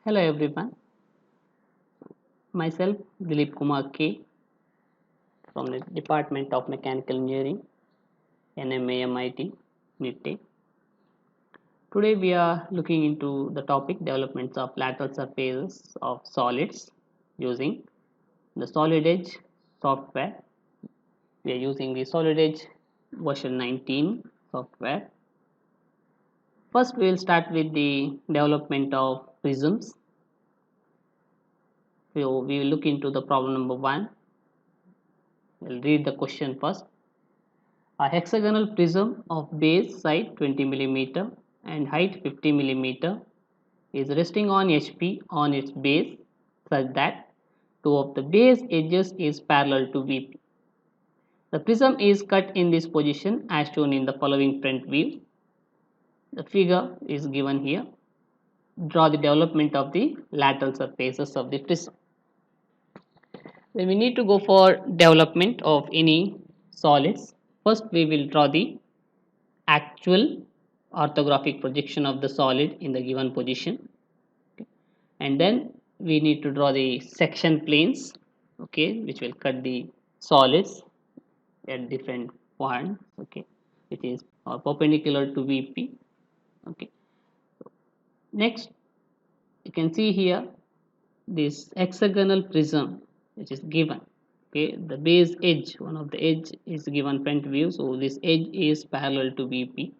Hello everyone, myself Dilip Kumar K from the Department of Mechanical Engineering, NMAMIT, Nitte. Today we are looking into the topic developments of lateral surfaces of solids using the Solid Edge software. We are using the Solid Edge version 19 software. First we will start with the development of prisms. So we will look into the problem number 1. We'll read the question first. A hexagonal prism of base side 20 mm and height 50 mm is resting on HP on its base such that two of the base edges is parallel to VP. The prism is cut in this position as shown in the following front view. The figure is given here. Draw the development of the lateral surfaces of the prism. When we need to go for development of any solids, first we will draw the actual orthographic projection of the solid in the given position, and then we need to draw the section planes, okay, which will cut the solids at different points, okay, which is perpendicular to VP. Okay, next you can see here this hexagonal prism which is given. Okay, the base edge, one of the edge is given front view, so this edge is parallel to VP,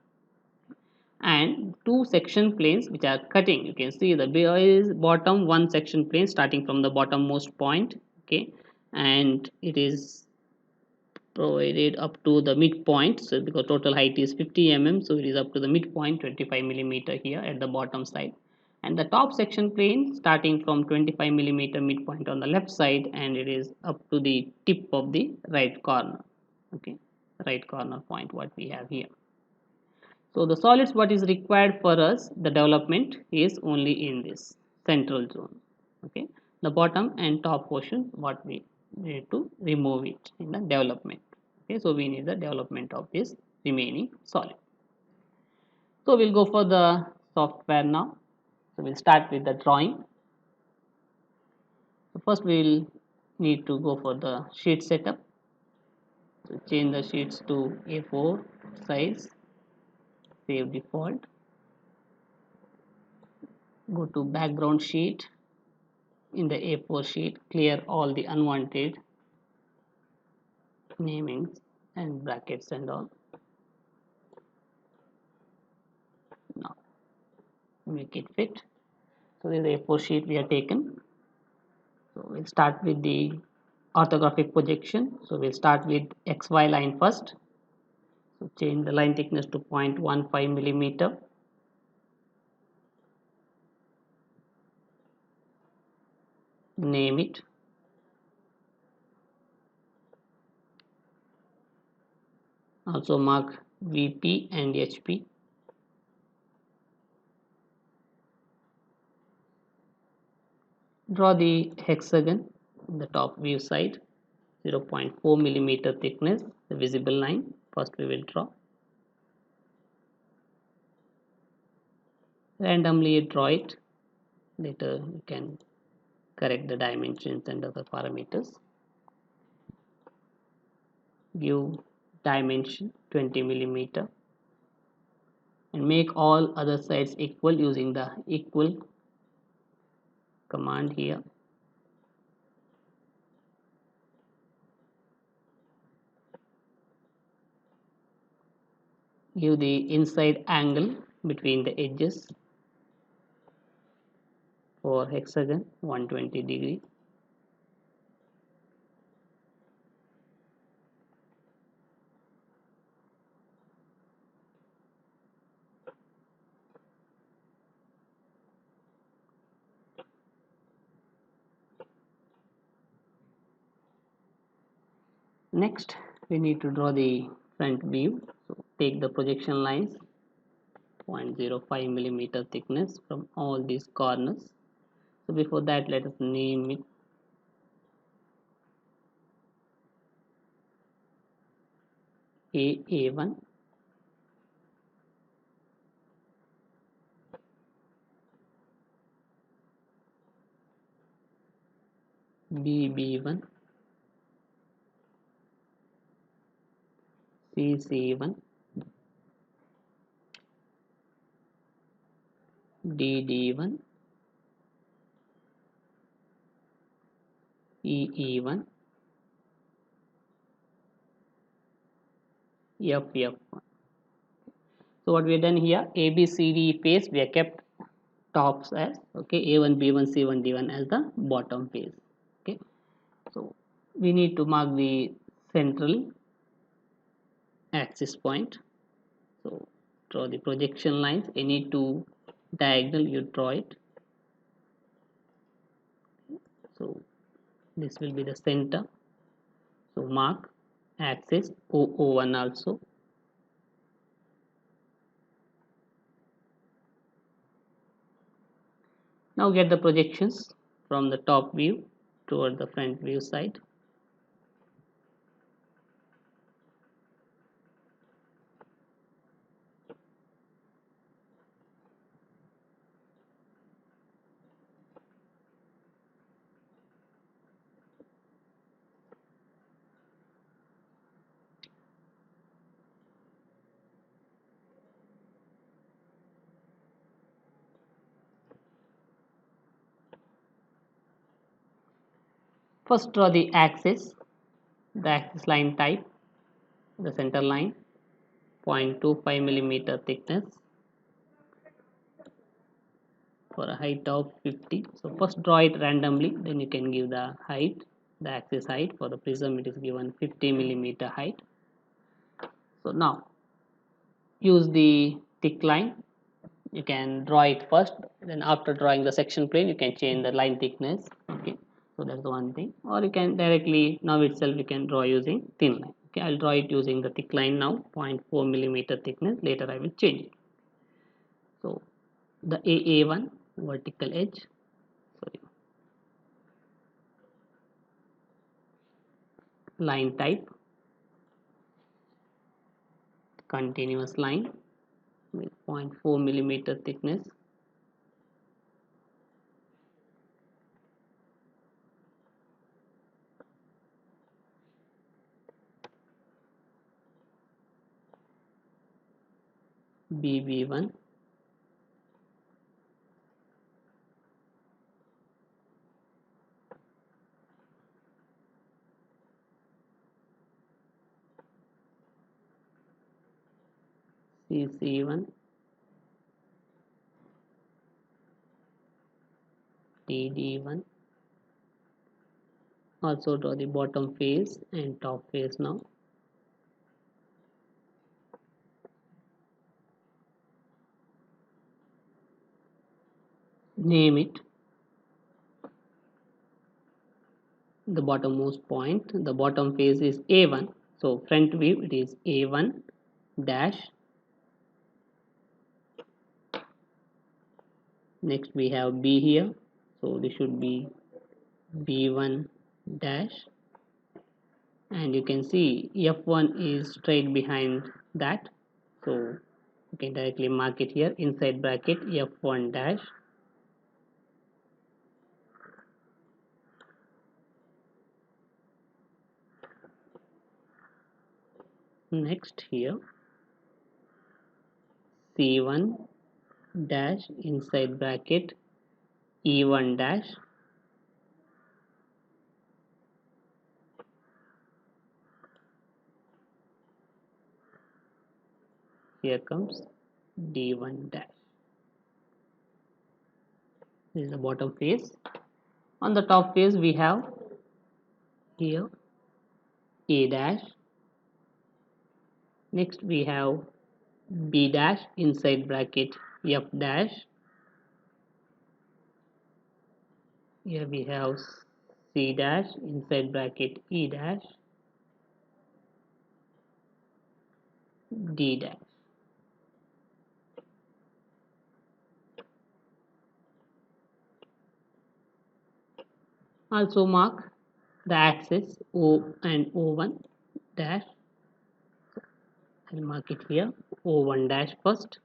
and two section planes which are cutting. You can see the base bottom one section plane starting from the bottommost point, okay, and it is provided up to the midpoint. So because total height is 50 mm, so it is up to the midpoint 25 millimeter here at the bottom side, and the top section plane starting from 25 millimeter midpoint on the left side, and it is up to the tip of the right corner, okay, right corner point what we have here. So the solids what is required for us, the development is only in this central zone, okay, the bottom and top portion what we need to remove it in the development. Okay, so we need the development of this remaining solid. So we'll go for the software now. So we'll start with the drawing. So first we'll need to go for the sheet setup. So change the sheets to A4 size, save default, go to background sheet. In the A4 sheet, clear all the unwanted namings and brackets and all. Now make it fit. So this is the A4 sheet we have taken. So we'll start with the orthographic projection. So we'll start with XY line first. So change the line thickness to 0.15 millimeter. Name it. Also mark VP and HP. Draw the hexagon in the top view side, 0.4 millimeter thickness, the visible line. First we will draw. Randomly draw it. Later you can correct the dimensions and other parameters. Give dimension 20 millimeter and make all other sides equal using the equal command here. Give the inside angle between the edges for hexagon 120 degree. Next we need to draw the front view. So take the projection lines, 0.05 millimeter thickness from all these corners. So before that let us name it A1, BB1, CC1, DD1, EE1, FF1. So what we have done here, A, B, C, D face we have kept tops as, okay, A1, B1, C1, D1 as the bottom face. Okay, so we need to mark the central axis point. So draw the projection lines, any two diagonal you draw it. So this will be the center. So mark axis OO1 also. Now get the projections from the top view toward the front view side. First draw the axis line type, the center line, 0.25 millimeter thickness for a height of 50. So first draw it randomly, then you can give the height, the axis height. For the prism it is given 50 millimeter height. So now use the thick line. You can draw it first, then after drawing the section plane you can change the line thickness. Okay, so that's the one thing. Or you can directly now itself you can draw using thin line. Okay, I'll draw it using the thick line now, 0.4 millimeter thickness. Later I will change it. So the AA1 vertical edge, sorry, line type, continuous line with 0.4 millimeter thickness. BB1, CC1, DD1. Also draw the bottom face and top face now. Name it the bottommost point. The bottom face is A1. So front view it is A1 dash. Next we have B here. So this should be B1 dash. And you can see F1 is straight behind that. So you can directly mark it here inside bracket F1 dash. Next here C1 dash inside bracket E1 dash. Here comes D1 dash. This is the bottom face. On the top face we have here A dash. Next we have B dash inside bracket F dash. Here we have C dash inside bracket E dash, D dash. Also mark the axis O and O1 dash. I'll mark it here, O1 dash first,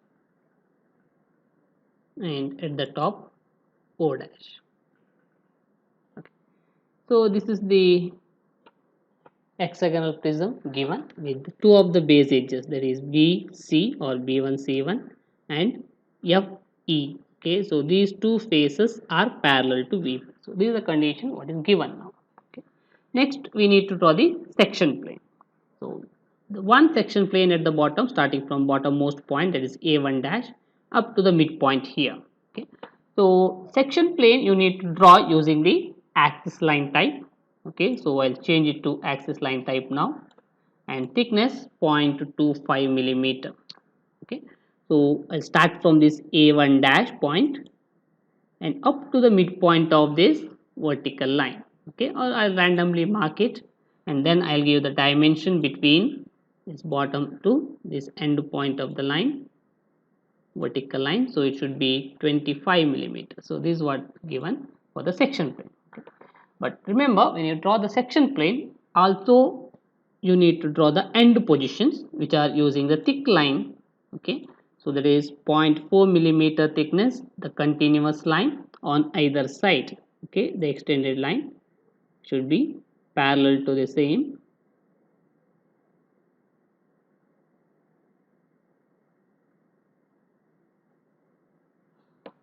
and at the top O dash. Okay. So this is the hexagonal prism given with two of the base edges, that is BC or B1C1 and FE. Okay, so these two faces are parallel to V. So this is the condition what is given now. Okay. Next we need to draw the section plane. So the one section plane at the bottom, starting from bottommost point, that is A1 dash, up to the midpoint here. Okay. So section plane you need to draw using the axis line type. Okay, so I'll change it to axis line type now, and thickness 0.25 millimeter. Okay, so I'll start from this A1 dash point and up to the midpoint of this vertical line. Okay, or I'll randomly mark it, and then I'll give the dimension between this bottom to this end point of the line, vertical line. So it should be 25 millimeters. So this is what given for the section plane. Okay. But remember, when you draw the section plane, also you need to draw the end positions, which are using the thick line. Okay, so that is 0.4 millimeter thickness, the continuous line on either side. Okay, the extended line should be parallel to the same.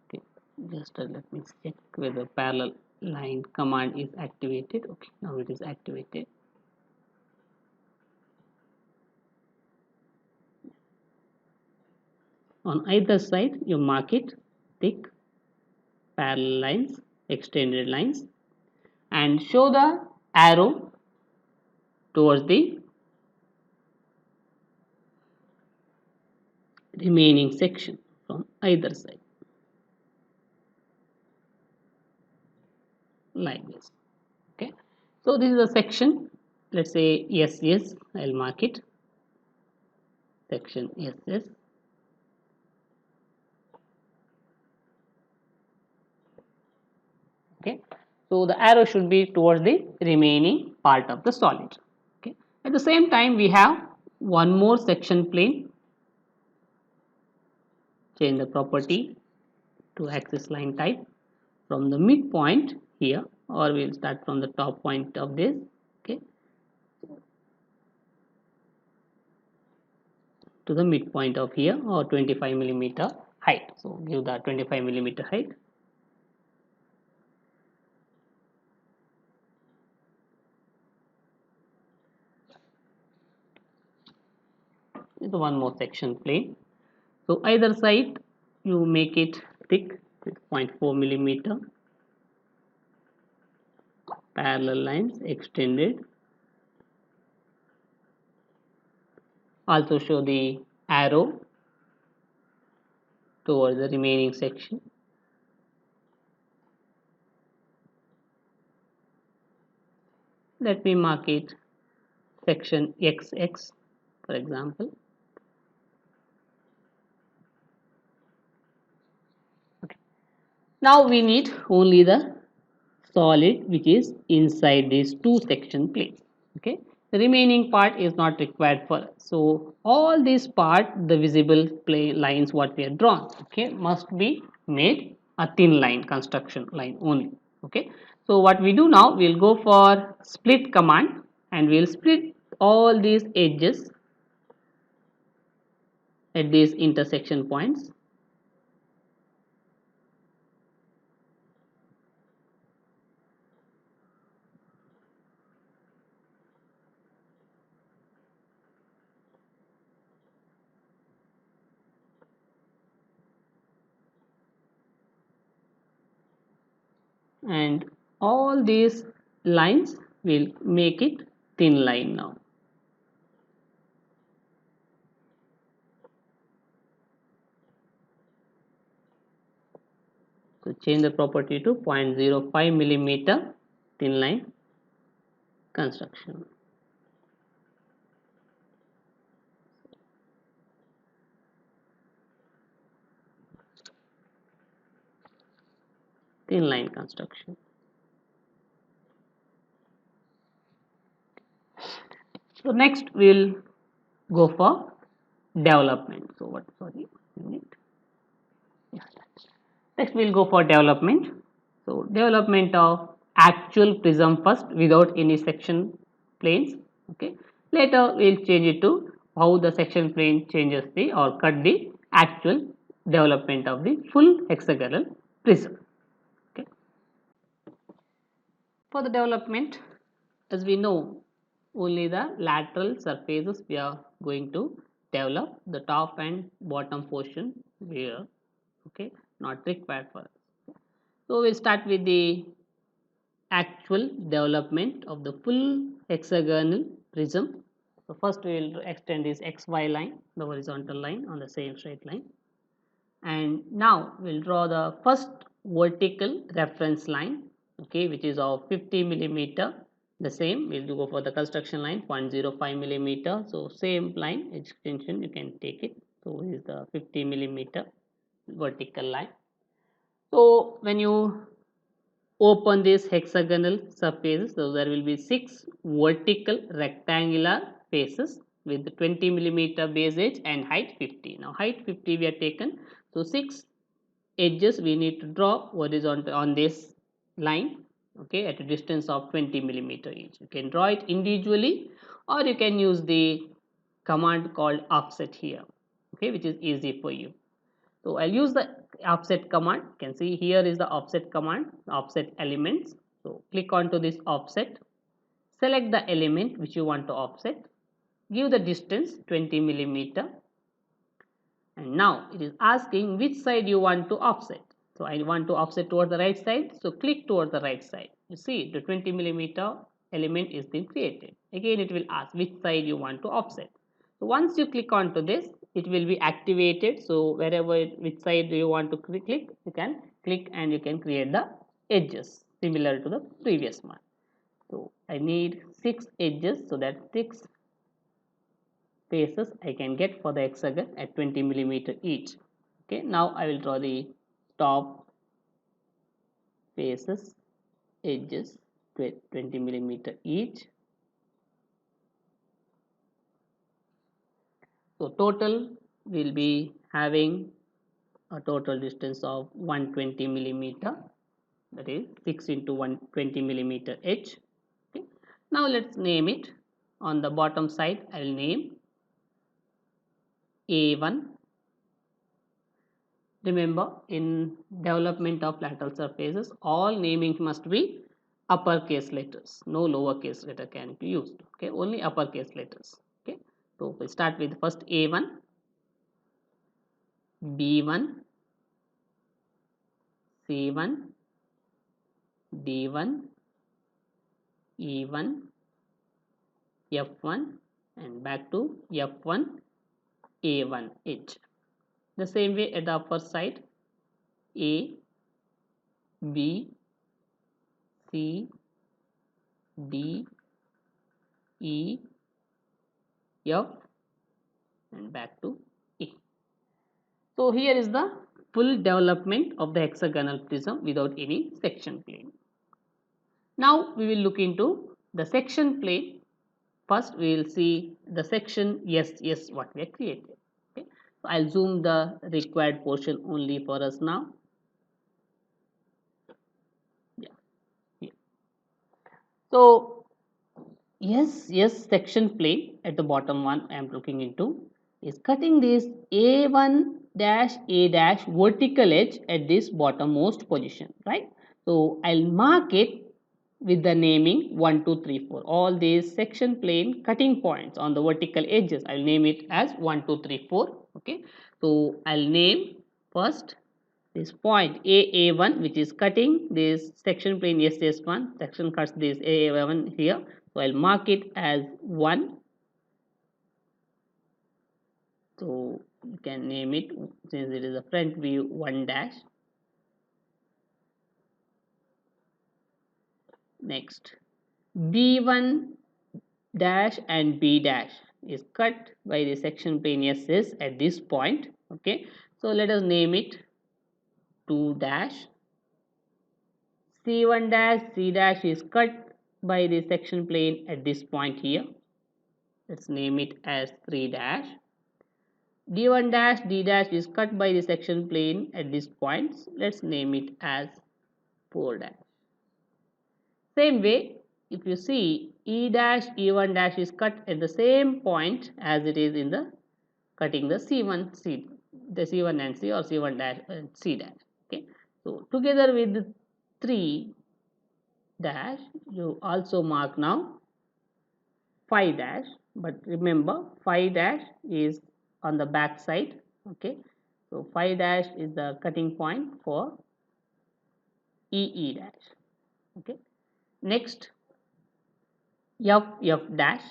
Okay, just let me check whether parallel line command is activated. Okay, now it is activated. On either side you mark it thick parallel lines, extended lines, and show the arrow towards the remaining section from either side, like this. Okay, so this is a section, let's say SS. I'll mark it section SS. Okay, so the arrow should be towards the remaining part of the solid. Okay, at the same time we have one more section plane. Change the property to axis line type from the midpoint here, or we'll start from the top point of this. Okay, to the midpoint of here, or 25 millimeter height. So give the 25 millimeter height. Is one more section plane. So either side you make it thick with 0.4 millimeter, parallel lines extended. Also show the arrow towards the remaining section. Let me mark it section XX, for example. Okay. Now we need only the solid which is inside these two section planes. Okay, the remaining part is not required for us. So all this part, the visible plane lines what we have drawn, okay, must be made a thin line, construction line only. Okay, so what we do now, we'll go for split command, and we'll split all these edges at these intersection points. And all these lines will make it thin line now. So change the property to 0.05 millimeter thin line construction. Thin line construction. So next we'll go for development. So what, sorry, yeah. Next we'll go for development. So development of actual prism first without any section planes. Okay, later we'll change it to how the section plane changes the or cut the actual development of the full hexagonal prism. Okay. For the development, as we know, only the lateral surfaces we are going to develop, the top and bottom portion here, okay, not required for us. So we'll start with the actual development of the full hexagonal prism. So first we will extend this xy line, the horizontal line on the same straight line, and now we'll draw the first vertical reference line, okay, which is of 50 millimeter. The same we'll go for the construction line 0.05 millimeter. So same line extension you can take it. So is the 50 millimeter vertical line. So when you open this hexagonal surface, so there will be 6 vertical rectangular faces with 20 millimeter base edge and height 50. Now height 50 we have taken, so 6 edges we need to draw horizontal on this line, okay, at a distance of 20 millimeter each. You can draw it individually or you can use the command called offset here, okay, which is easy for you. So I'll use the offset command. You can see here is the offset command, offset elements. So click onto this offset, select the element which you want to offset, give the distance 20 millimeter, and now it is asking which side you want to offset. So I want to offset towards the right side, so click towards the right side. You see the 20 millimeter element is being created. Again it will ask which side you want to offset. So once you click onto this, it will be activated. So wherever which side you want to click, you can click and you can create the edges similar to the previous one. So I need 6 edges, so that 6 faces I can get for the hexagon at 20 millimeter each. Okay, now I will draw the top faces edges 20 millimeter each. So total will be having a total distance of 120 millimeter, that is 6 into 120 millimeter edge. Okay. Now let's name it. On the bottom side I will name A1. Remember, in development of lateral surfaces, all naming must be uppercase letters. No lowercase letter can be used. Okay, only uppercase letters. Okay, so we'll start with first A1, B1, C1, D1, E1, F1, and back to F1, A1 edge. The same way at the upper side, A, B, C, D, E, F, and back to E. So here is the full development of the hexagonal prism without any section plane. Now we will look into the section plane. First we will see the section yes what we have created. Okay. So I'll zoom the required portion only for us now. Yeah. So yes section plane at the bottom one I am looking into is cutting this A1 dash A dash vertical edge at this bottommost position, right? So I'll mark it with the naming 1, 2, 3, 4. All these section plane cutting points on the vertical edges, I'll name it as 1, 2, 3, 4. Okay, so I'll name first this point A1, which is cutting this section plane SS1. Section cuts this A1 here. So I'll mark it as 1. So you can name it, since it is a front view, 1 dash. Next, B1 dash and B dash is cut by the section plane SS at this point. Okay, so let us name it 2 dash. C1 dash C dash is cut by the section plane at this point here. Let's name it as 3 dash. D1 dash D dash is cut by the section plane at this point. Let's name it as 4 dash. Same way, if you see E dash E1 dash is cut at the same point as it is in the cutting the C1 C, the C1 and C, or C1 dash and C dash. Okay, so together with the 3 dash, you also mark now 5 dash, but remember 5 dash is on the back side. Okay, so 5 dash is the cutting point for EE dash. Okay, next F dash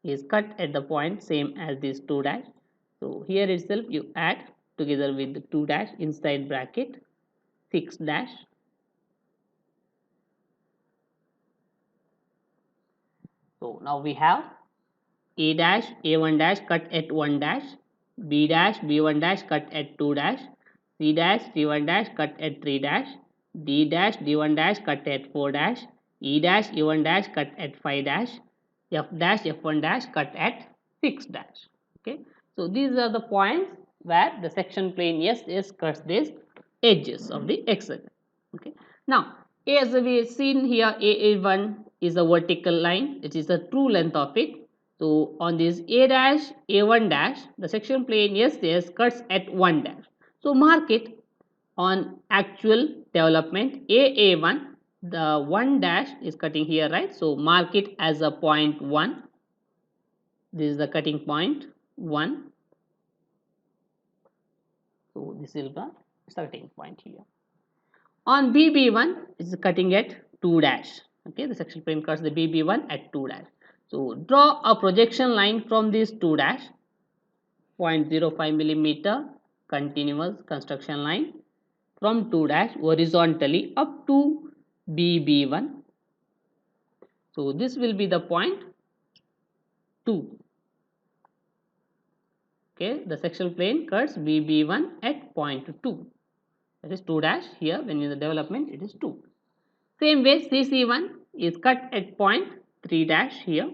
is cut at the point same as this 2 dash. So here itself you add together with the 2 dash inside bracket 6 dash. So now we have A dash A1 dash cut at 1 dash, B dash B1 dash cut at 2 dash, C dash C1 dash cut at 3 dash, D dash D1 dash cut at 4 dash, E dash E1 dash cut at 5 dash, F dash F1 dash cut at 6 dash. Okay, so these are the points where the section plane SS cuts these edges of the hexagon. Okay, now as we have seen here, AA1 is a vertical line, it is the true length of it. So on this A dash A1 dash, the section plane SS cuts at 1 dash. So mark it on actual development AA1, the 1 dash is cutting here, right? So mark it as a point 1. This is the cutting point 1. So this is the starting point here. On BB1 is cutting at 2 dash. Okay, the section plane cuts the BB1 at 2 dash. So draw a projection line from this 2 dash, 0.05 millimeter continuous construction line from 2 dash horizontally up to BB1. So this will be the point 2. Okay, the section plane cuts BB1 at point 2. That is 2 dash here. When in the development, it is 2. Same way, CC1 is cut at point 3 dash here.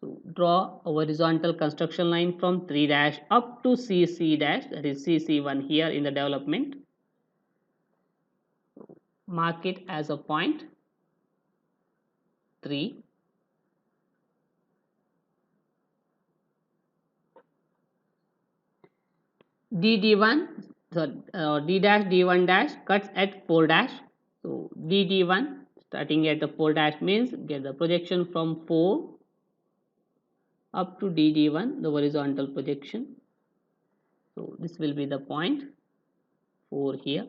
So draw a horizontal construction line from 3 dash up to CC dash, that is CC1 here in the development. Mark it as a point 3. DD1, so D dash D1 dash cuts at 4 dash. So DD1 starting at the 4 dash means get the projection from 4 up to DD1, the horizontal projection. So this will be the point 4 here.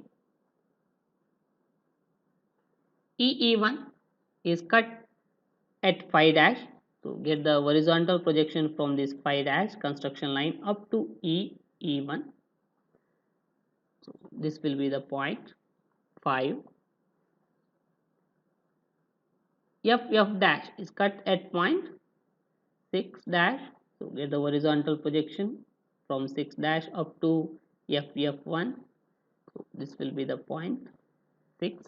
EE1 is cut at 5 dash. So get the horizontal projection from this 5 dash construction line up to EE1. So this will be the point 5. FF dash is cut at point 6 dash. So get the horizontal projection from 6 dash up to FF1. So this will be the point 6.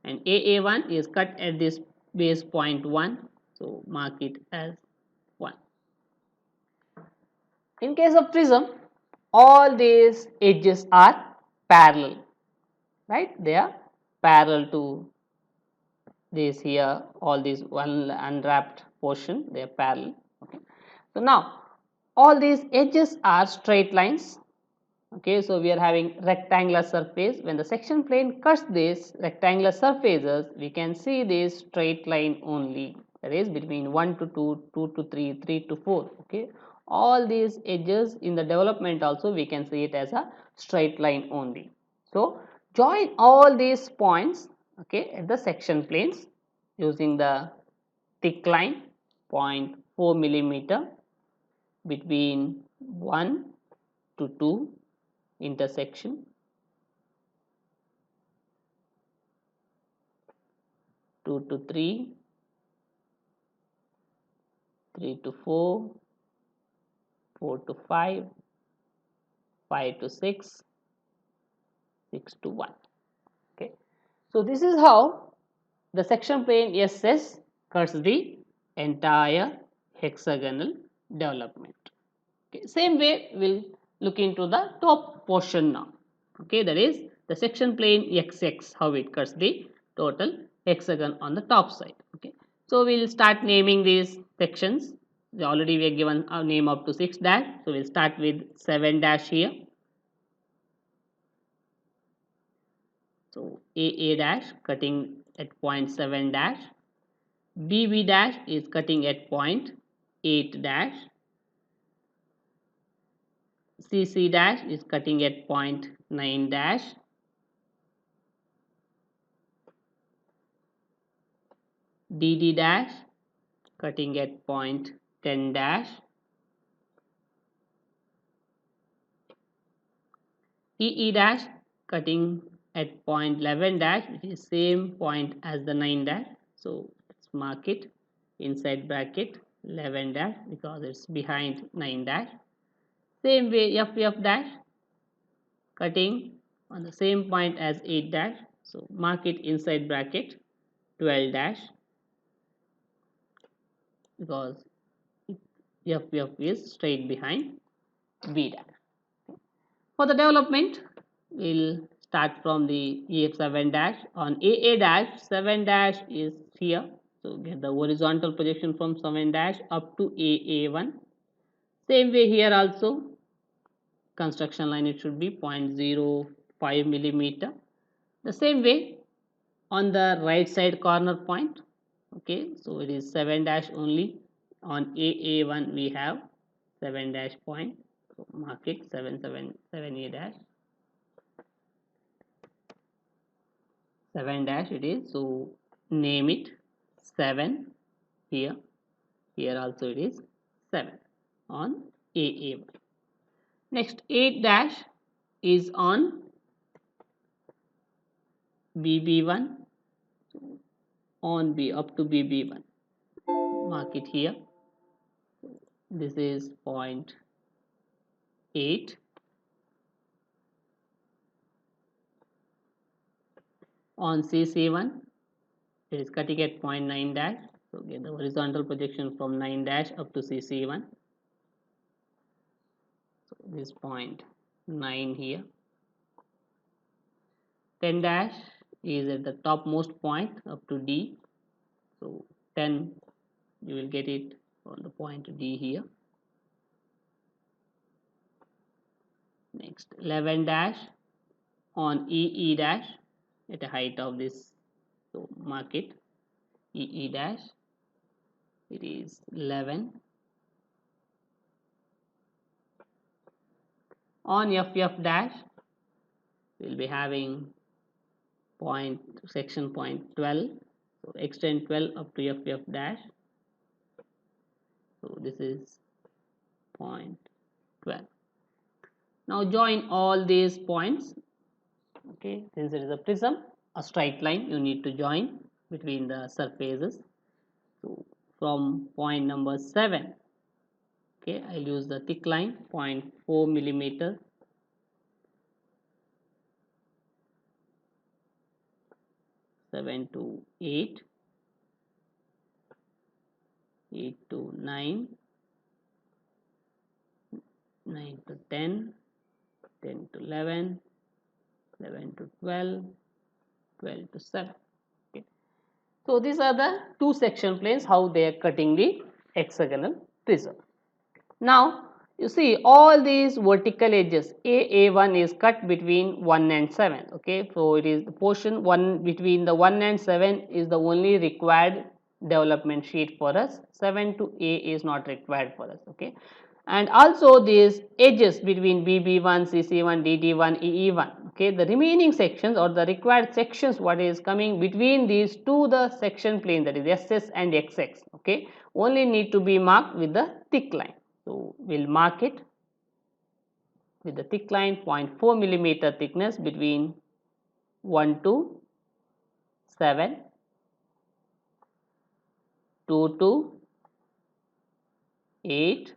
And AA1 is cut at this base point 1. So mark it as 1. In case of prism, all these edges are parallel, right? They are parallel to this here, all these one unwrapped portion, they are parallel. Okay, so now all these edges are straight lines. Okay, so we are having rectangular surface. When the section plane cuts these rectangular surfaces, we can see this straight line only, that is between 1 to 2, 2 to 3, 3 to 4. Okay, all these edges in the development also we can see it as a straight line only. So join all these points, okay, at the section planes using the thick line 0.4 millimeter between 1 to 2 intersection, 2 to 3, 3 to 4, 4 to 5, 5 to 6, 6 to 1. Okay, so this is how the section plane SS cuts the entire hexagonal development. Okay, same way we'll look into the top portion now. Okay, that is the section plane XX, how it cuts the total hexagon on the top side. Okay, so we'll start naming these sections. Already we are given a name up to 6 dash, so we'll start with 7 dash here. So AA dash cutting at point 7 dash, BB dash is cutting at point 8 dash, CC dash is cutting at point 9 dash, DD dash cutting at point 10 dash, EE dash cutting at point 11 dash, which is same point as the 9 dash. So let's mark it inside bracket 11 dash because it's behind 9 dash. Same way FF dash cutting on the same point as 8 dash. So mark it inside bracket 12 dash because FF is straight behind B dash. For the development, we'll start from the EF7 dash. On AA dash, 7 dash is here. So get the horizontal projection from 7 dash up to AA1. Same way here also, construction line it should be 0.05 millimeter. The same way on the right side corner point. Okay, so it is 7 dash only. On AA1 we have 7 dash point. So mark it 7A dash. 7 dash it is, so name it 7 here. Here also it is 7 on AA1. Next 8 dash is on BB1, on B up to BB1. Mark it here. This is 0.8. On CC1, it is cutting at 0.9 dash. So get the horizontal projection from 9 dash up to CC1. So this 0.9 here. 10 dash is at the topmost point up to D. So 10 you will get it on the point D here. Next 11 dash on EE dash at a height of this. So mark it EE dash. It is 11. On FF dash we will be having section point 12. So extend 12 up to FF dash. So this is point 12. Now join all these points. Okay, since it is a prism, a straight line you need to join between the surfaces. So from point number 7, okay, I'll use the thick line 0.4 millimeter. Seven to 8, 8 to 9, 9 to 10, 10 to 11, 11 to 12, 12 to 7. Okay. So these are the two section planes, how they are cutting the hexagonal prism. Now you see all these vertical edges, AA1 is cut between 1 and 7. Okay, so it is the portion 1 between the 1 and 7 is the only required development sheet for us. 7 to A is not required for us. Okay, and also these edges between BB1, CC1, DD1, EE1. Okay, the remaining sections or the required sections what is coming between these two the section plane, that is SS and XX. Okay, only need to be marked with the thick line. So we'll mark it with the thick line 0.4 millimeter thickness between 1 to 7, 2 to 8,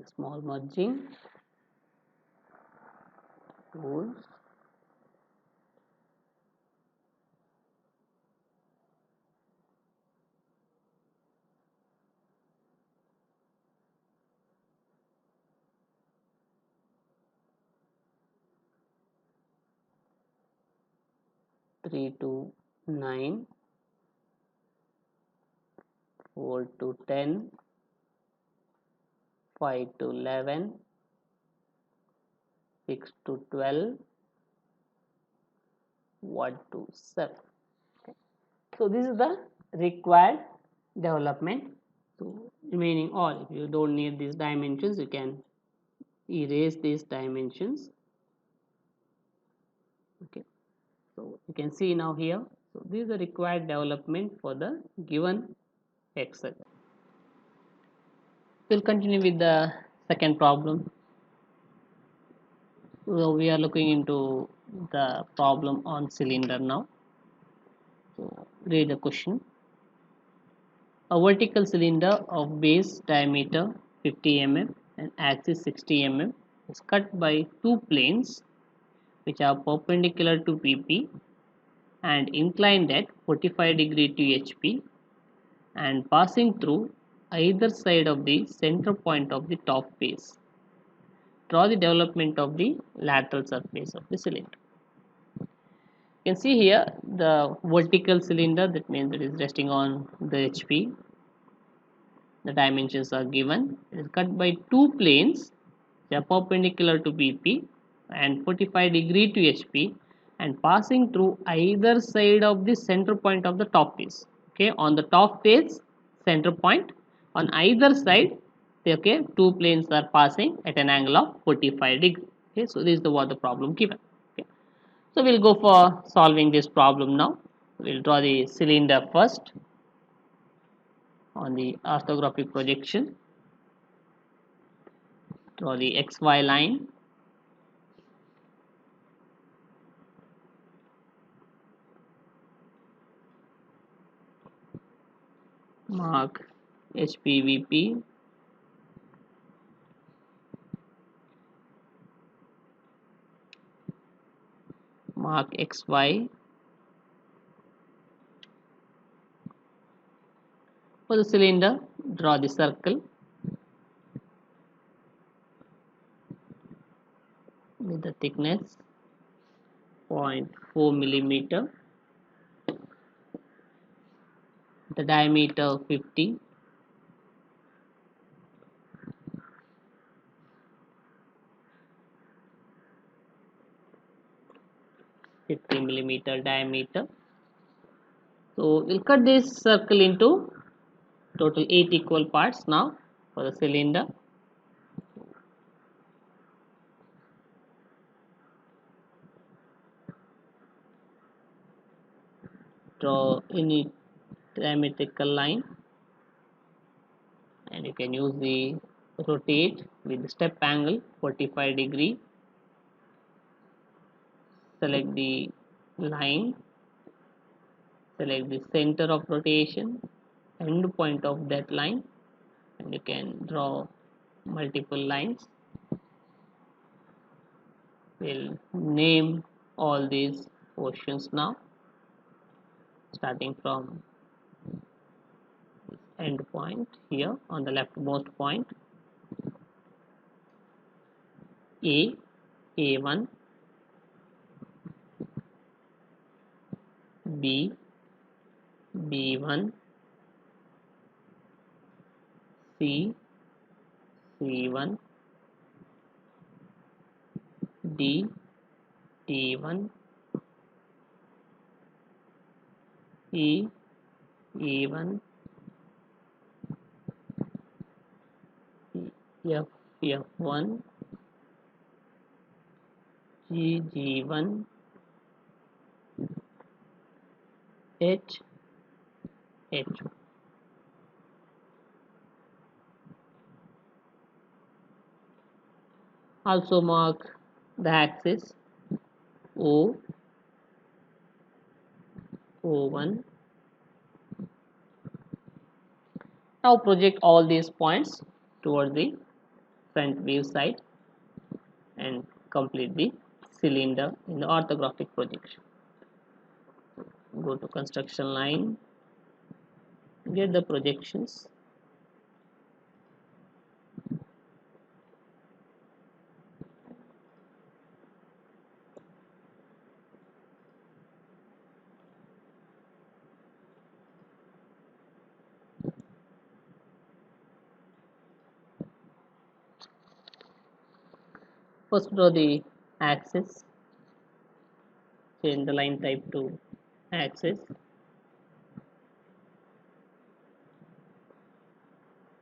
'small merging tools. 3 to 9, 4 to 10, 5 to 11, 6 to 12, 1 to 7. So this is the required development. So remaining all, if you don't need these dimensions, you can erase these dimensions. Okay, so you can see now here. So this is the required development for the given hexagon. We'll continue with the second problem. So we are looking into the problem on cylinder now. So read the question. A vertical cylinder of base diameter 50 mm and axis 60 mm is cut by two planes which are perpendicular to PP and inclined at 45 degree to HP and passing through either side of the center point of the top face. Draw the development of the lateral surface of the cylinder. You can see here the vertical cylinder, that means it is resting on the HP. The dimensions are given. It is cut by two planes. They are perpendicular to BP and 45 degree to HP and passing through either side of the center point of the top face. Okay, on the top face, center point. On either side, okay, two planes are passing at an angle of 45 degree. Okay, so this is what the problem given. Okay, so we'll go for solving this problem now. We'll draw the cylinder first on the orthographic projection. Draw the XY line. Mark HPVP. Mark XY. For the cylinder, draw the circle with the thickness 0.4 millimeter, the diameter 50, millimeter diameter. So we'll cut this circle into total 8 equal parts now for the cylinder. Draw any diametrical line and you can use the rotate with the step angle 45 degree. Select the line, select the center of rotation, end point of that line, and you can draw multiple lines. We'll name all these portions now, starting from end point here on the leftmost point. A1, B, B1, C, C1, D, D1, E, E1, F, F1, G, G1, H, H1. Also mark the axis O, O1. Now project all these points toward the front view side and complete the cylinder in the orthographic projection. Go to construction line, get the projections. First draw the axis, change the line type to axis.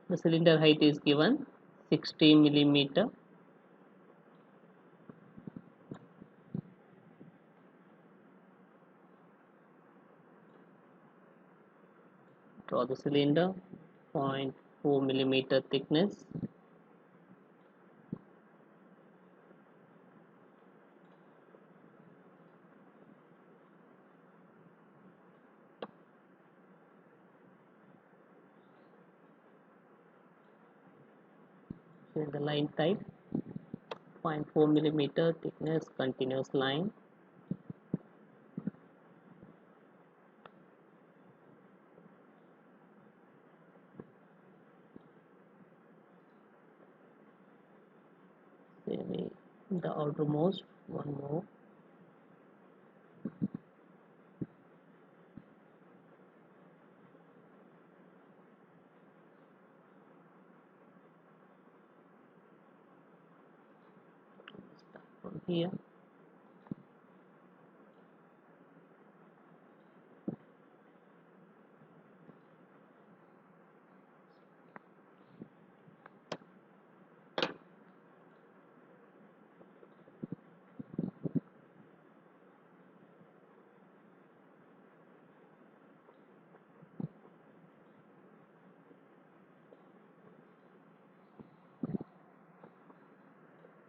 The cylinder height is given 60 millimeter. Draw the cylinder, 0.4 millimeter thickness. Change the line type, 0.4 millimeter thickness, continuous line. The outermost, one more. Start from here.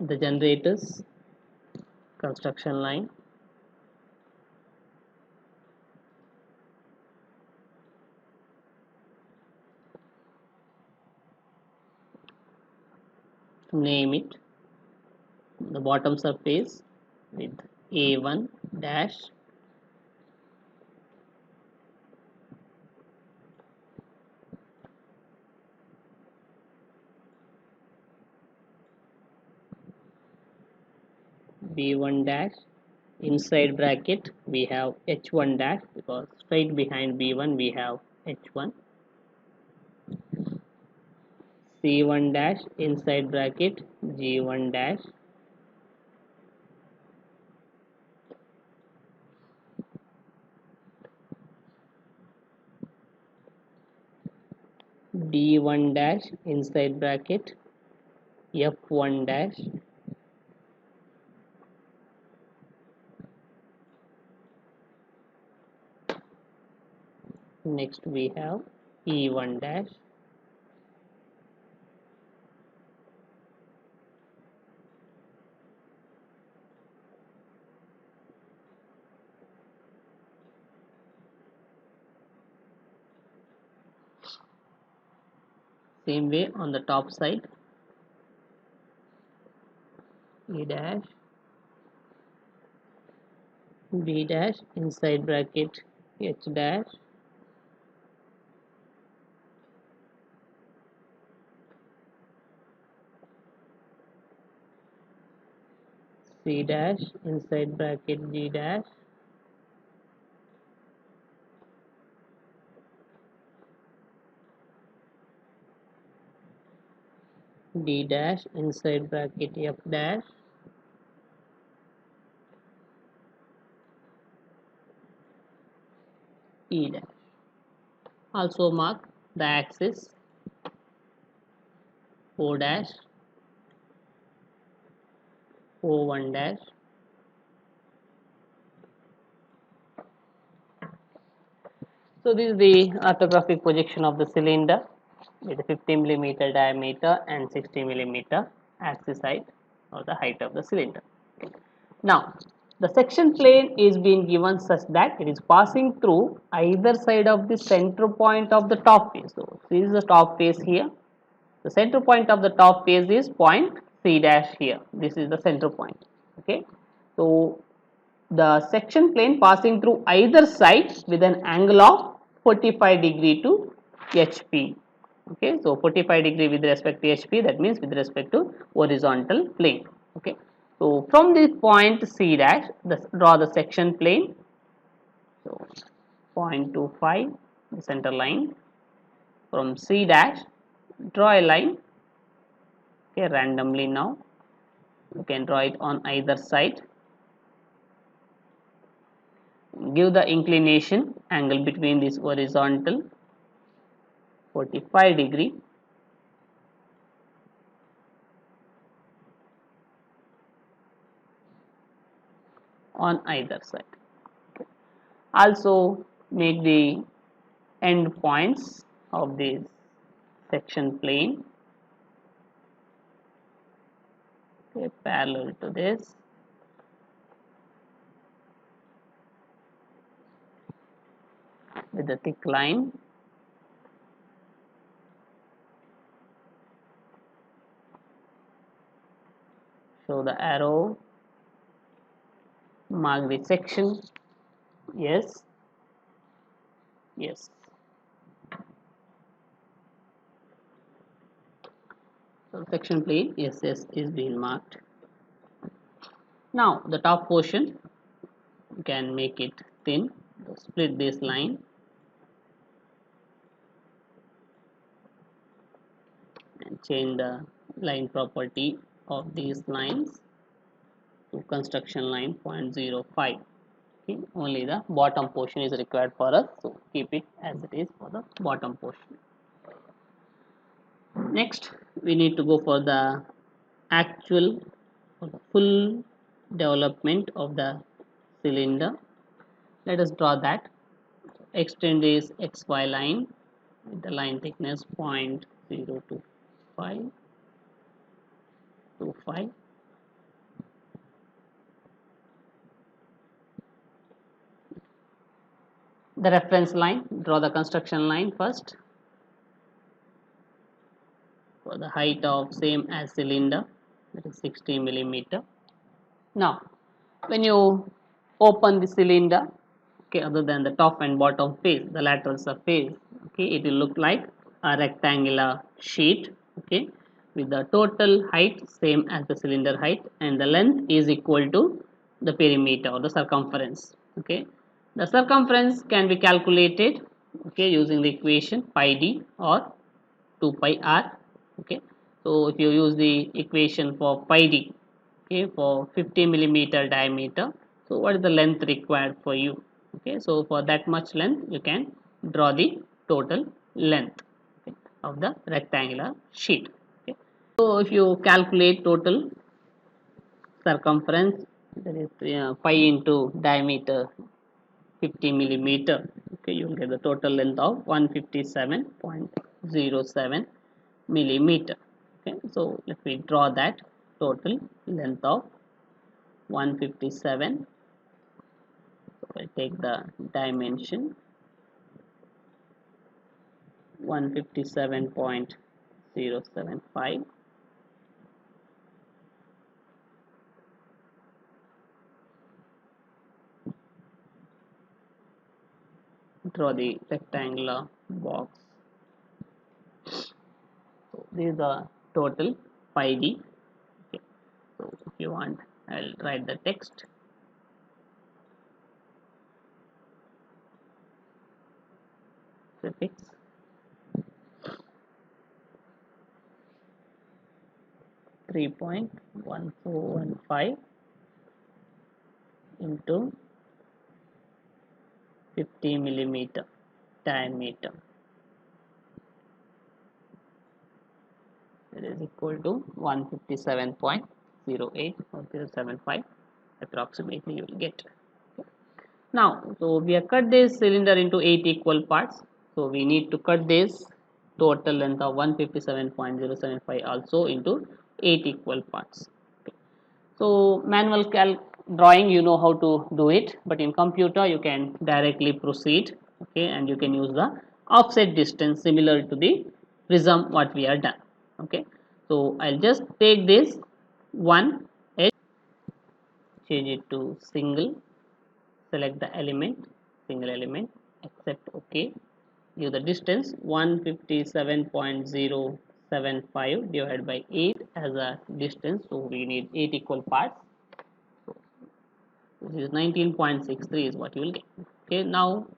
The generators construction line. Name it. The bottom surface with A1 dash, B1 dash, inside bracket we have H1 dash, because straight behind B1 we have H1, C1 dash, inside bracket G1 dash, D1 dash, inside bracket F1 dash, next we have E1 dash, same way on the top side, E dash, B dash, inside bracket H dash, C dash, inside bracket G dash, D dash, inside bracket F dash, E dash. Also mark the axis, O dash, O1 dash, so this is the orthographic projection of the cylinder with a 50 millimeter diameter and 60 millimeter axis height, or the height of the cylinder. Now, the section plane is being given such that it is passing through either side of the center point of the top face. So, this is the top face here. The center point of the top face is point C dash here. This is the center point. Okay. So, the section plane passing through either side with an angle of 45 degree to HP. Okay. So, 45 degree with respect to HP, that means with respect to horizontal plane. Okay. So, from this point C dash, draw the section plane. So, 0.25, the center line. From C dash, draw a line, okay, randomly now. You can draw it on either side. Give the inclination angle between this horizontal 45 degree on either side. Okay. Also make the end points of this section plane, okay, parallel to this. With a thick line. Show the arrow, mark the section, yes, yes. So section plane, yes, yes, is being marked. Now the top portion, you can make it thin, split this line and change the line property of these lines to construction line 0.05. Okay, only the bottom portion is required for us, so keep it as it is for the bottom portion. Next we need to go for the actual or the full development of the cylinder. Let us draw that. Extend this xy line with the line thickness 0.025. The reference line, draw the construction line first for the height of same as cylinder, that is 60 millimeter. Now when you open the cylinder, okay, other than the top and bottom face, the lateral surface, okay, it will look like a rectangular sheet, okay, with the total height same as the cylinder height and the length is equal to the perimeter or the circumference. Okay, the circumference can be calculated, okay, using the equation pi d or 2 pi r. Okay, so if you use the equation for pi d, okay, for 50 millimeter diameter, so what is the length required for you? Okay, so for that much length you can draw the total length, okay, of the rectangular sheet. Okay. So if you calculate total circumference, that is pi into diameter 50 millimeter, okay, you will get the total length of 157.07 millimeter. Okay, so if we draw that total length of 157, so I take the dimension 157.075. Draw the rectangular box. So this is the total pi d. Okay. So if you want, I'll write the text. Suffix 3.1415 into 50 millimeter diameter. It is equal to 157.08 or 075 approximately you will get. Okay. Now, so we have cut this cylinder into 8 equal parts. So we need to cut this total length of 157.075 also into 8 equal parts. Okay. So manual drawing, you know how to do it, but in computer you can directly proceed, okay, and you can use the offset distance similar to the prism what we are done. Okay, so I'll just take this one edge, change it to single, select the element, single element, accept OK. Give the distance 157.075 divided by 8 as a distance, so we need 8 equal parts. So this is 19.63 is what you will get. Okay, now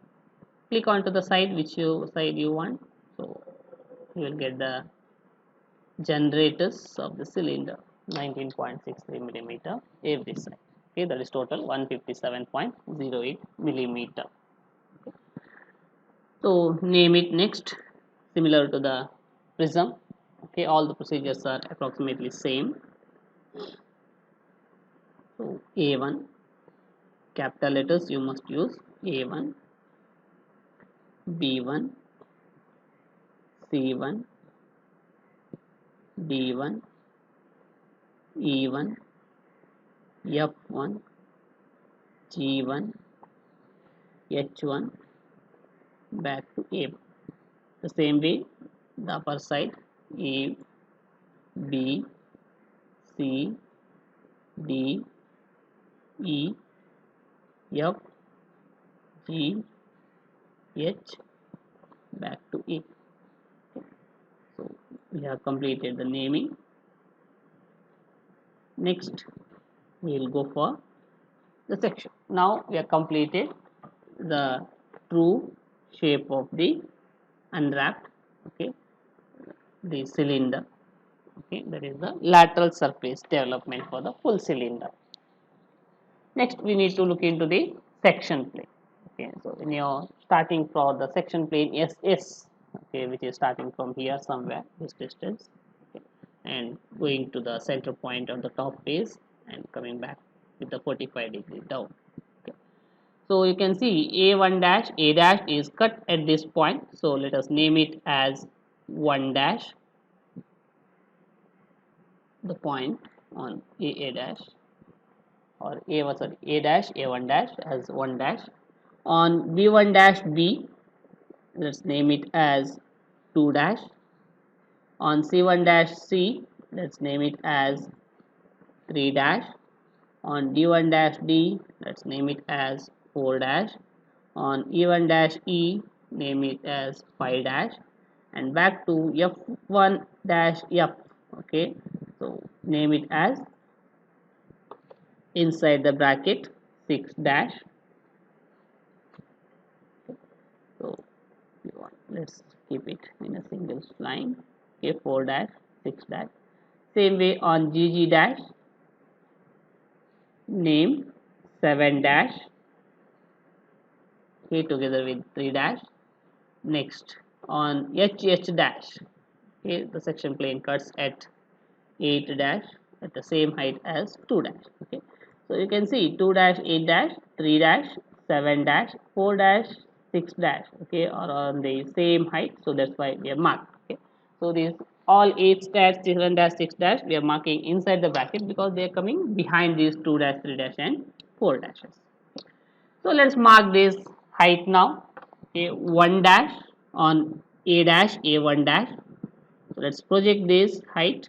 click onto the side which side you want, so you will get the generators of the cylinder. 19.63 millimeter every side. Okay, that is total 157.08 millimeter. So name it next, similar to the prism. Okay, all the procedures are approximately same. So A1, capital letters you must use A1, B1, C1, D1, E1, F1, G1, H1, back to A1. The same way, the upper side A, B, C, D, E, F, G, H, back to A. So we have completed the naming. Next, we will go for the section. Now we have completed the true shape of the unwrapped, okay, the cylinder. Okay, that is the lateral surface development for the full cylinder. Next, we need to look into the section plane. Okay, so when you're starting for the section plane SS, okay, which is starting from here somewhere this distance, okay, and going to the center point of the top face and coming back with the 45-degree down. Okay. So you can see A1 dash, A dash is cut at this point. So let us name it as 1 dash, the point on A dash, or A dash, A1 dash as 1 dash. On B1 dash B, let's name it as 2 dash. On C1 dash C, let's name it as 3 dash. On D1 dash D, let's name it as 4 dash. On E1 dash E, name it as 5 dash. And back to F1 dash F, okay, so name it as inside the bracket 6 dash. So let's keep it in a single line. Okay, 4 dash, 6 dash. Same way on GG dash, name 7 dash, okay, together with 3 dash. Next on HH dash, okay, the section plane cuts at 8 dash at the same height as 2 dash. Okay, so you can see 2 dash, 8 dash, 3 dash, 7 dash, 4 dash, 6 dash, okay, are on the same height, so that's why we have marked. Okay, so these all 8 dash, 7 dash, 6 dash we are marking inside the bracket because they are coming behind these 2 dash, 3 dash and 4 dashes. Okay. So let's mark this height now. Okay, 1 dash on A dash, A1 dash. So let's project this height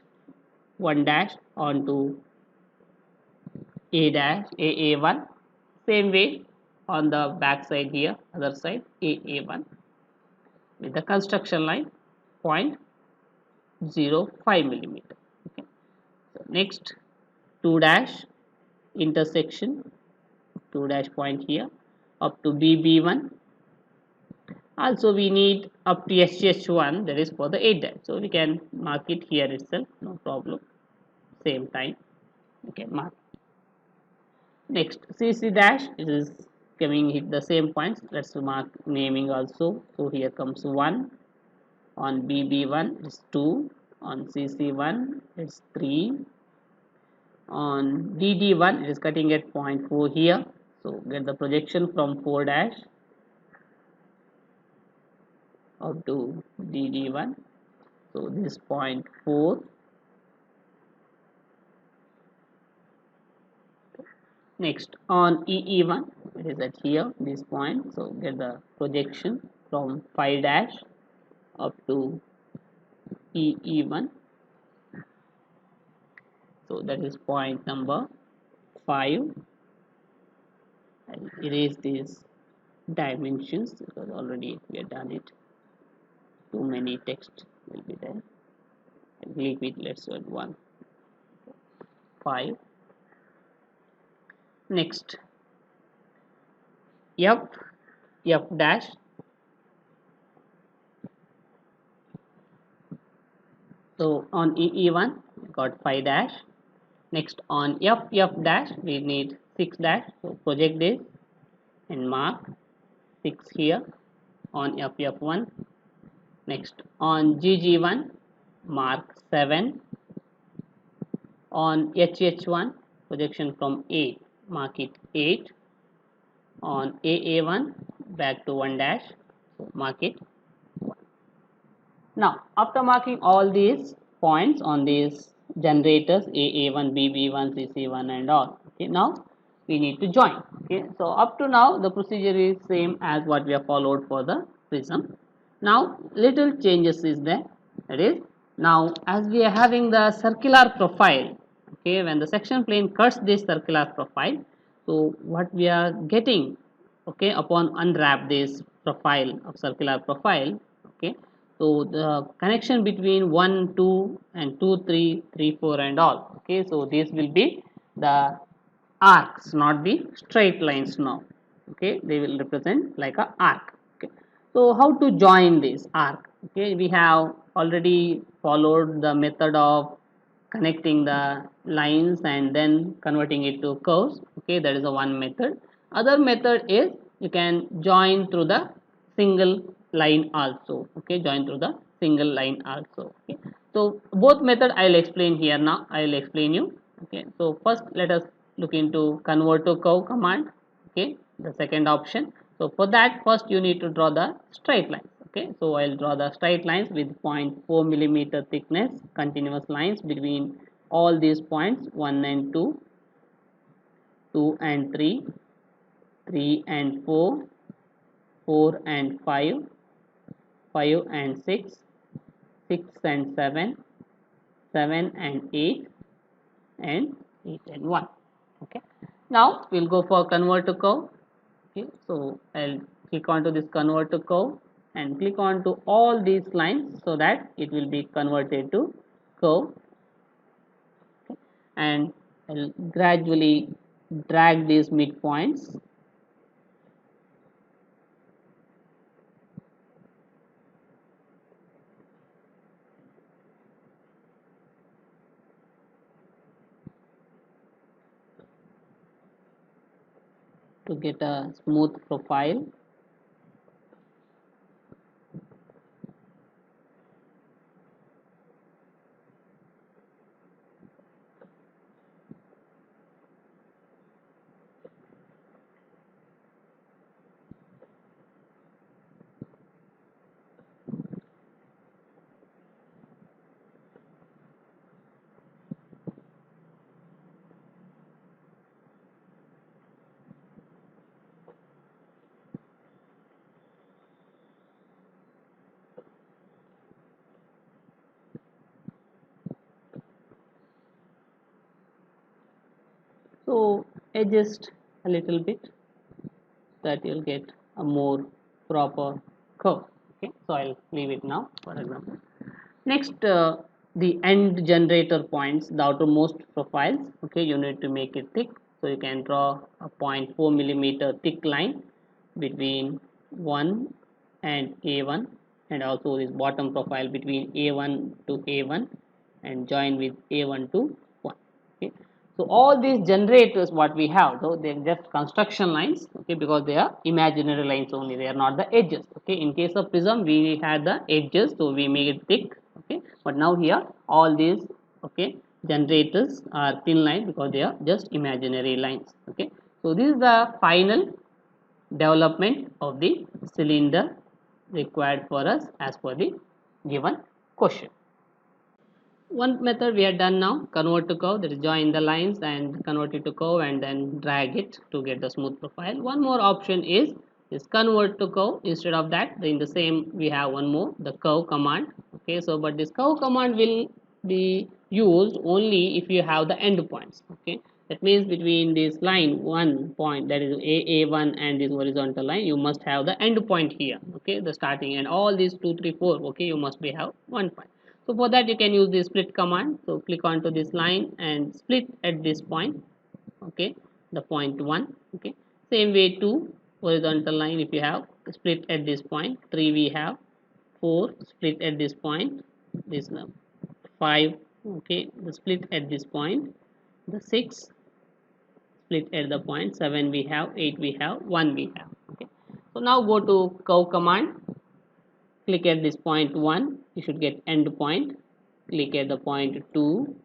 1 dash onto A dash, A1. Same way on the back side here, other side A1 with the construction line 0.05 millimeter. Okay. So next 2 dash intersection 2 dash point here up to BB1. Also we need up to SH1, that is for the 8 dash. So we can mark it here itself, no problem. Same time, okay, mark. Next CC dash, it is coming hit the same points. Let's mark naming also. So here comes 1, on BB1 is 2, on CC1 is 3, on DD1 it is cutting at 0.4 here. So get the projection from 4 dash up to DD1. So this 0.4. Next on EE1, it is at here, this point. So get the projection from 5 dash up to EE1. So that is point number 5. I'll erase these dimensions because already we have done it. Too many text will be there. I'll leave it, let's add 1, 5. Next F dash, so on EE1 got 5 dash, Next on F dash we need 6 dash, so project this and mark 6 here on F1. Next on GG1 mark 7, on HH1 projection from 8 mark it 8, on AA1 back to 1 dash, so mark it 1. Now after marking all these points on these generators AA1, BB1, CC1 and all, okay, now we need to join. Okay, so up to now the procedure is same as what we have followed for the prism. Now little changes is there, that is, now as we are having the circular profile, okay, when the section plane cuts this circular profile, so what we are getting, okay, upon unwrap this profile of circular profile, okay, so the connection between 1 2 and 2 3 3 4 and all, okay, so this will be the arcs, not the straight lines now, okay, they will represent like a arc. Okay, so how to join this arc? Okay, we have already followed the method of connecting the lines and then converting it to curves. Okay, that is a one method. Other method is you can join through the single line also. Okay, join through the single line also. Okay, so both method I will explain here now. I will explain you. Okay, so first let us look into convert to curve command. Okay, the second option. So for that first you need to draw the straight line. Okay, so I'll draw the straight lines with 0.4 millimeter thickness, continuous lines between all these points 1 and 2, 2 and 3, 3 and 4, 4 and 5, 5 and 6, 6 and 7, 7 and 8, and 8 and 1. Okay, now we'll go for convert to curve. Okay, so I'll click onto this convert to curve and click on to all these lines so that it will be converted to curve. Okay, and I'll gradually drag these midpoints to get a smooth profile. So adjust a little bit that you'll get a more proper curve. Okay, so I'll leave it now for example. Next, the end generator points, the outermost profiles. Okay, you need to make it thick, so you can draw a 0.4 millimeter thick line between 1 and A1, and also this bottom profile between A1 to A1 and join with A1 to 1. Okay, so all these generators what we have, so they're just construction lines. Okay, because they are imaginary lines only, they are not the edges. Okay, in case of prism we had the edges, so we make it thick. Okay, but now here all these, okay, generators are thin line because they are just imaginary lines. Okay, so this is the final development of the cylinder required for us as per the given question. One method we have done now, convert to curve, that is join the lines and convert it to curve and then drag it to get the smooth profile. One more option is convert to curve. Instead of that, in the same we have one more, the curve command. Okay, so but this curve command will be used only if you have the endpoints. Okay, that means between this line one point, that is A1 and this horizontal line, you must have the endpoint here. Okay, the starting and all these 2 3 4, okay, you must be have one point. So for that you can use the split command. So click onto this line and split at this point. Okay, the point 1. Okay, same way 2 horizontal line, if you have split at this point. 3 we have, 4 split at this point, this 5, okay, the split at this point, the 6 split at the point, 7 we have, 8 we have, 1 we have. Okay. So now go to curve command, click at this point 1, you should get end point, click at the point 2,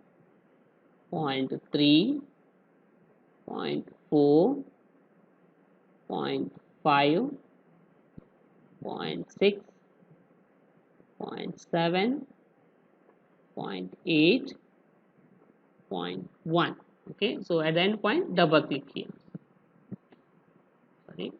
point 3, point 4, point 5, point 6, point 7, point 8, point 1. Okay, so at the end point, double click here. Sorry,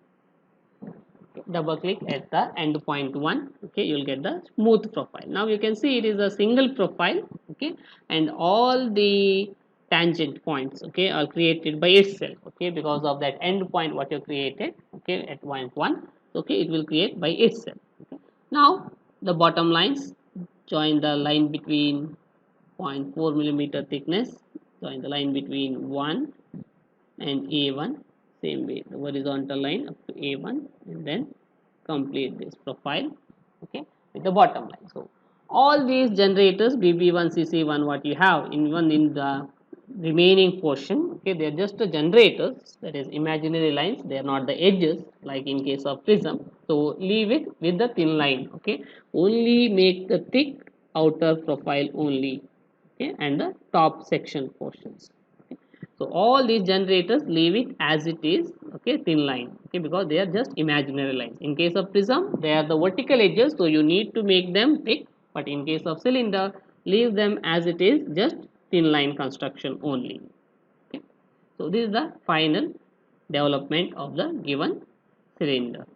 double click at the end point 1. Okay, you will get the smooth profile. Now you can see it is a single profile. Okay, and all the tangent points, okay, are created by itself. Okay, because of that end point what you created. Okay, at point 1. Okay, it will create by itself. Okay. Now the bottom lines, join the line between 0.4 millimeter thickness, join the line between 1 and A1, same way the horizontal line up to A1, and then complete this profile, okay, with the bottom line. So all these generators BB1 CC1 what you have in the remaining portion, okay, they are just the generators, that is imaginary lines, they are not the edges like in case of prism. So leave it with the thin line. Okay, only make the thick outer profile only, okay, and the top section portions. Okay. So all these generators leave it as it is, okay, thin line, okay, because they are just imaginary lines. In case of prism, they are the vertical edges, so you need to make them thick. But in case of cylinder, leave them as it is, just thin line construction only. Okay. So this is the final development of the given cylinder.